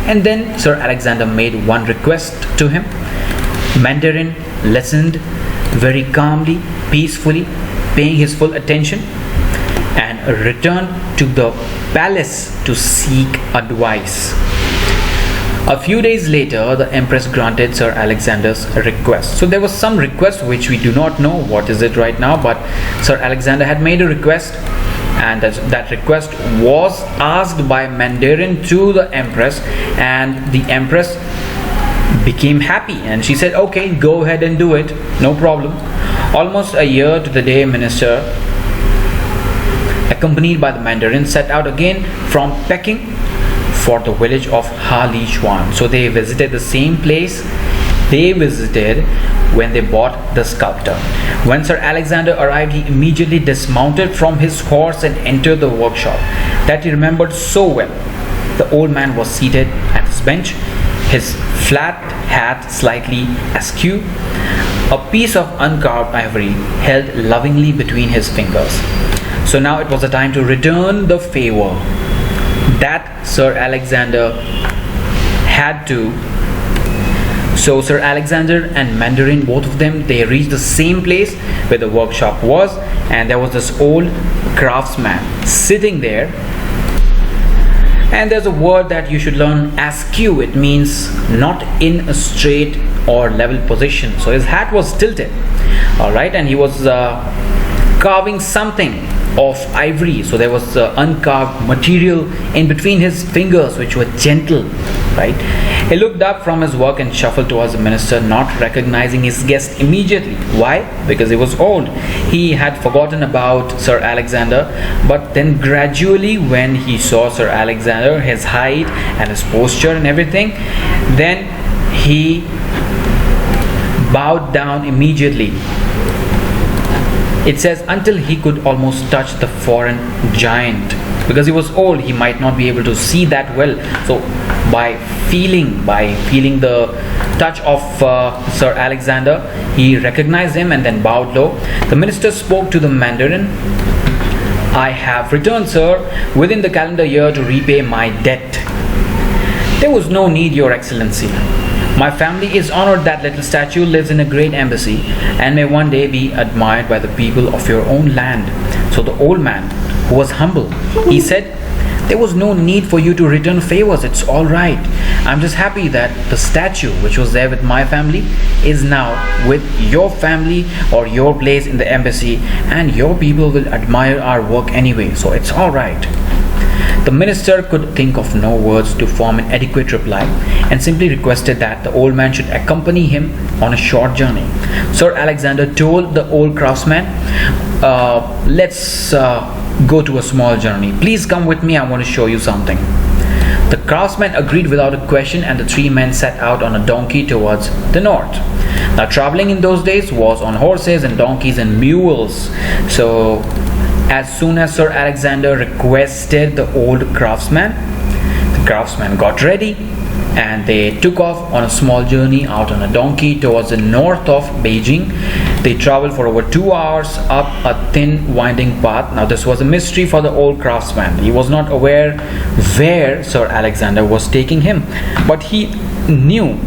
and then Sir Alexander made one request to him. Mandarin listened very calmly, peacefully, paying his full attention, and returned to the palace to seek advice. A few days later, the Empress granted Sir Alexander's request. So there was some request which we do not know what is it right now, but Sir Alexander had made a request, and that request was asked by Mandarin to the Empress, and the Empress became happy and she said, okay, go ahead and do it, no problem. Almost a year to the day, minister, accompanied by the Mandarin, set out again from Peking for the village of Ha Li Chuan. So they visited the same place they visited when they bought the sculptor. When Sir Alexander arrived, he immediately dismounted from his horse and entered the workshop that he remembered so well. The old man was seated at his bench, his flat hat slightly askew, a piece of uncarved ivory held lovingly between his fingers. So now it was the time to return the favor that Sir Alexander had to. So Sir Alexander and Mandarin, both of them, they reached the same place where the workshop was, and there was this old craftsman sitting there. And there's a word that you should learn, askew. It means not in a straight or level position. So his hat was tilted, alright, and he was carving something of ivory. So there was uncarved material in between his fingers which were gentle, right? He looked up from his work and shuffled towards the minister, not recognizing his guest immediately. Why? Because he was old. He had forgotten about Sir Alexander, but then gradually when he saw Sir Alexander, his height and his posture and everything, then he bowed down immediately. It says until he could almost touch the foreign giant. Because he was old, he might not be able to see that well. So by feeling the touch of Sir Alexander, he recognized him and then bowed low. The minister spoke to the Mandarin. I have returned, sir, within the calendar year to repay my debt. There was no need, Your Excellency. My family is honored that little statue lives in a great embassy and may one day be admired by the people of your own land. So the old man, who was humble, he said, there was no need for you to return favors. It's all right. I'm just happy that the statue which was there with my family is now with your family or your place in the embassy, and your people will admire our work anyway. So it's all right. The minister could think of no words to form an adequate reply and simply requested that the old man should accompany him on a short journey. Sir Alexander told the old craftsman, let's go to a small journey. Please come with me. I want to show you something. The craftsman agreed without a question, and the three men set out on a donkey towards the north. Now, traveling in those days was on horses and donkeys and mules. So as soon as Sir Alexander requested the old craftsman, the craftsman got ready and they took off on a small journey out on a donkey towards the north of Beijing. They traveled for over 2 hours up a thin winding path. Now this was a mystery for the old craftsman. He was not aware where Sir Alexander was taking him, but he knew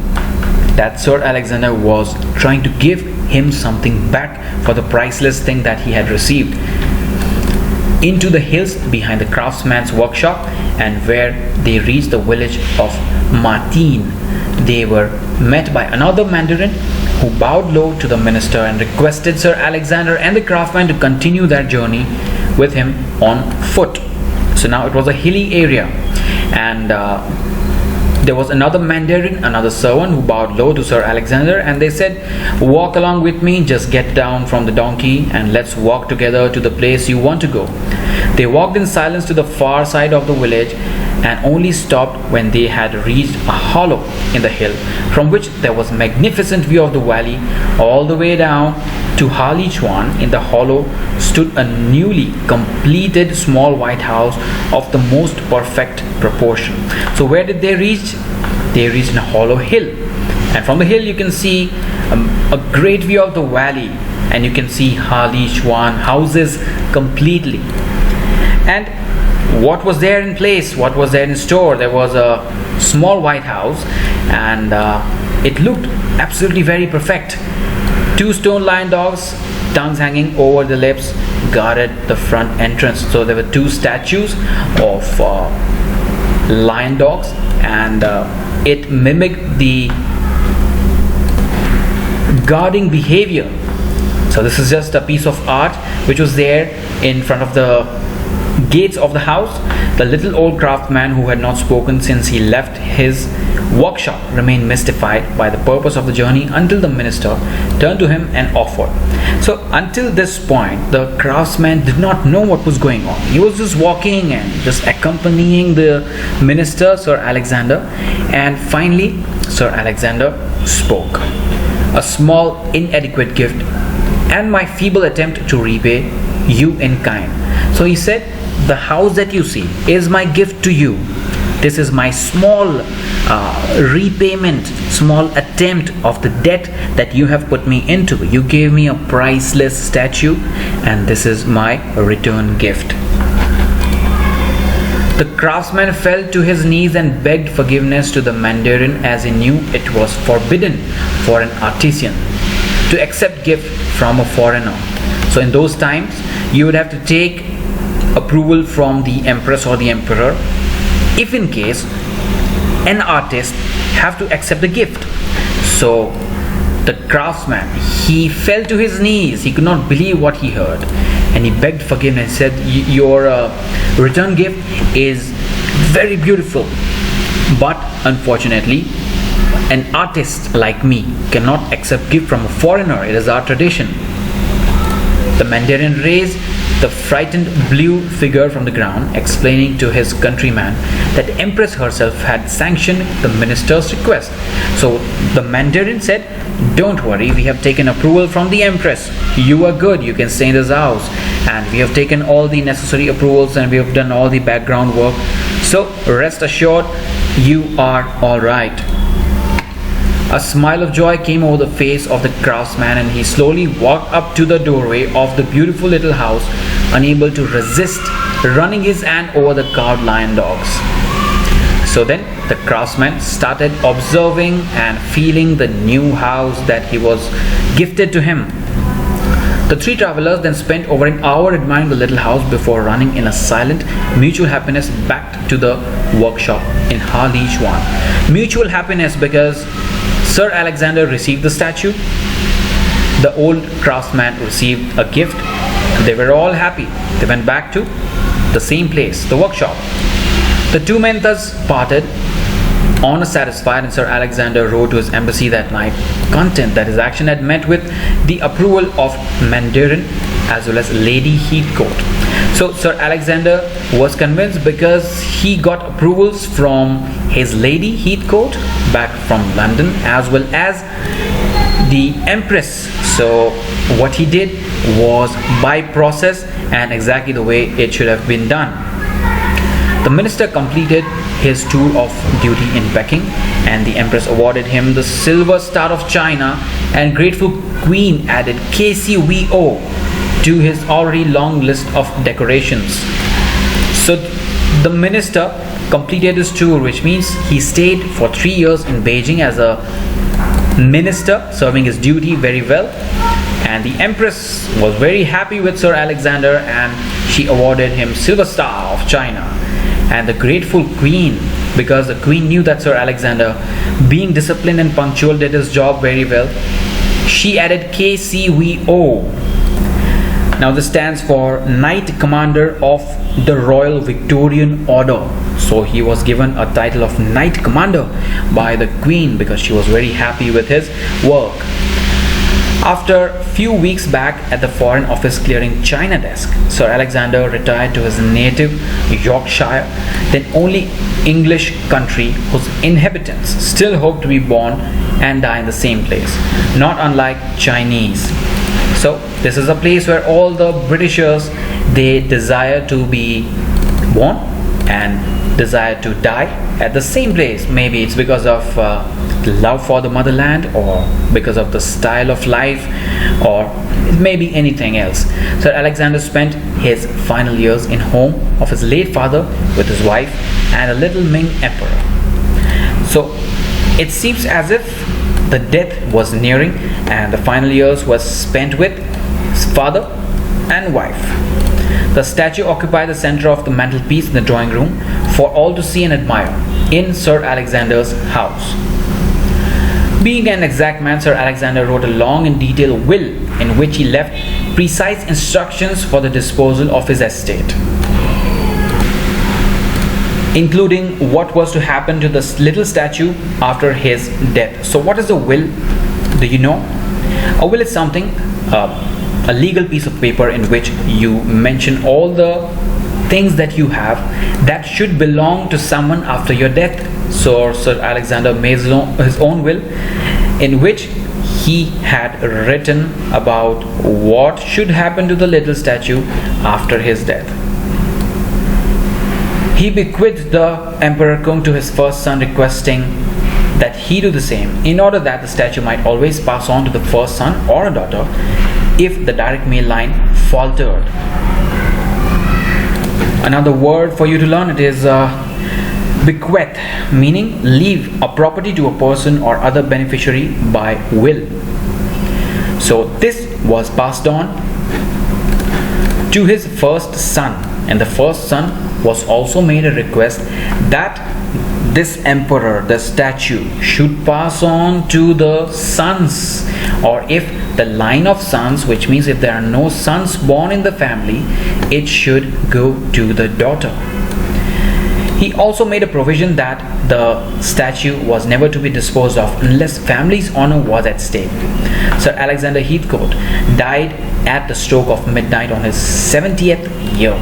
that Sir Alexander was trying to give him something back for the priceless thing that he had received. Into the hills behind the craftsman's workshop, and where they reached the village of Martin, they were met by another Mandarin who bowed low to the minister and requested Sir Alexander and the craftsman to continue their journey with him on foot. So now it was a hilly area, and there was another Mandarin, another servant, who bowed low to Sir Alexander, and they said, walk along with me, just get down from the donkey and let's walk together to the place you want to go. They walked in silence to the far side of the village and only stopped when they had reached a hollow in the hill, from which there was a magnificent view of the valley all the way down to Ha Li Chuan. In the hollow stood a newly completed small white house of the most perfect proportion. So where did they reach? They reached in a hollow hill, and from the hill you can see a great view of the valley, and you can see Ha Li Chuan houses completely. And what was there in place? What was there in store? There was a small white house, and it looked absolutely very perfect. 2 stone lion dogs, tongues hanging over the lips, guarded the front entrance. So there were 2 statues of lion dogs, and it mimicked the guarding behavior. So this is just a piece of art which was there in front of the gates of the house. The little old craftsman, who had not spoken since he left his workshop, remained mystified by the purpose of the journey until the minister turned to him and offered. So until this point, the craftsman did not know what was going on. He was just walking and just accompanying the minister, Sir Alexander, and finally Sir Alexander spoke. A small inadequate gift and my feeble attempt to repay you in kind. So he said, the house that you see is my gift to you. This is my small repayment, small attempt of the debt that you have put me into. You gave me a priceless statue, and this is my return gift. The craftsman fell to his knees and begged forgiveness to the Mandarin, as he knew it was forbidden for an artisan to accept gift from a foreigner. So in those times, you would have to take approval from the empress or the emperor if in case an artist have to accept the gift. So the craftsman, he fell to his knees. He could not believe what he heard, and he begged forgiveness. Said, your return gift is very beautiful, but unfortunately an artist like me cannot accept gift from a foreigner. It is our tradition. The Mandarin raised the frightened blue figure from the ground, explaining to his countryman that the Empress herself had sanctioned the minister's request. So the Mandarin said, "Don't worry, we have taken approval from the Empress. You are good, you can stay in this house. And we have taken all the necessary approvals and we have done all the background work. So rest assured, you are alright." A smile of joy came over the face of the craftsman, and he slowly walked up to the doorway of the beautiful little house, unable to resist running his hand over the carved lion dogs. So then the craftsman started observing and feeling the new house that he was gifted to him. The three travelers then spent over an hour admiring the little house before running in a silent mutual happiness back to the workshop in Ha Li Chuan. Mutual happiness because Sir Alexander received the statue, the old craftsman received a gift, they were all happy. They went back to the same place, the workshop. The two men thus parted, honor satisfied, and Sir Alexander wrote to his embassy that night, content that his action had met with the approval of Mandarin as well as Lady Heathcote. So Sir Alexander was convinced because he got approvals from his Lady Heathcote back from London as well as the Empress. So what he did was by process and exactly the way it should have been done. The minister completed his tour of duty in Peking, and the Empress awarded him the Silver Star of China, and grateful Queen added KCVO to his already long list of decorations. So the minister completed his tour, which means he stayed for 3 years in Beijing as a minister, serving his duty very well. And the Empress was very happy with Sir Alexander, and she awarded him Silver Star of China. And the grateful Queen, because the Queen knew that Sir Alexander, being disciplined and punctual, did his job very well, she added KCVO. Now this stands for Knight Commander of the Royal Victorian Order. So he was given a title of Knight Commander by the Queen because she was very happy with his work. After a few weeks back at the Foreign Office clearing China desk, Sir Alexander retired to his native Yorkshire, then only English country, whose inhabitants still hope to be born and die in the same place, not unlike Chinese. So this is a place where all the Britishers, they desire to be born and desire to die at the same place. Maybe it's because of love for the motherland, or because of the style of life, or maybe anything else. Sir Alexander spent his final years in home of his late father with his wife and a little Ming emperor. So it seems as if the death was nearing, and the final years was spent with his father and wife. The statue occupied the center of the mantelpiece in the drawing room for all to see and admire in Sir Alexander's house. Being an exact man, Sir Alexander wrote a long and detailed will in which he left precise instructions for the disposal of his estate, including what was to happen to this little statue after his death. So what is a will? Do you know? A will is something, a legal piece of paper in which you mention all the things that you have that should belong to someone after your death. So Sir Alexander made his own will in which he had written about what should happen to the little statue after his death. He bequeathed the Emperor Kung to his first son, requesting that he do the same in order that the statue might always pass on to the first son or a daughter if the direct male line faltered. Another word for you to learn, it is bequeath, meaning leave a property to a person or other beneficiary by will. So this was passed on to his first son, and the first son was also made a request that this emperor, the statue, should pass on to the sons, or if the line of sons, which means if there are no sons born in the family, it should go to the daughter. He also made a provision that the statue was never to be disposed of unless family's honor was at stake. Sir Alexander Heathcote died at the stroke of midnight on his 70th year.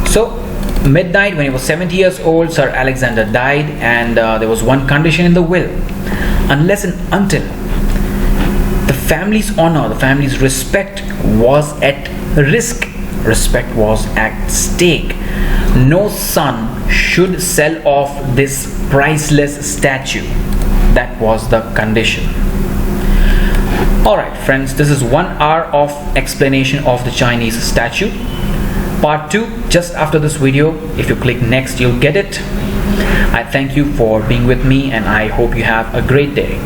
So midnight, when he was 70 years old, Sir Alexander died, and there was one condition in the will: unless and until the family's honor, the family's respect was at risk, respect was at stake, no son should sell off this priceless statue. That was the condition. Alright friends, this is 1 hour of explanation of the Chinese statue. Part 2 just after this video. If you click next, you'll get it. I thank you for being with me, and I hope you have a great day.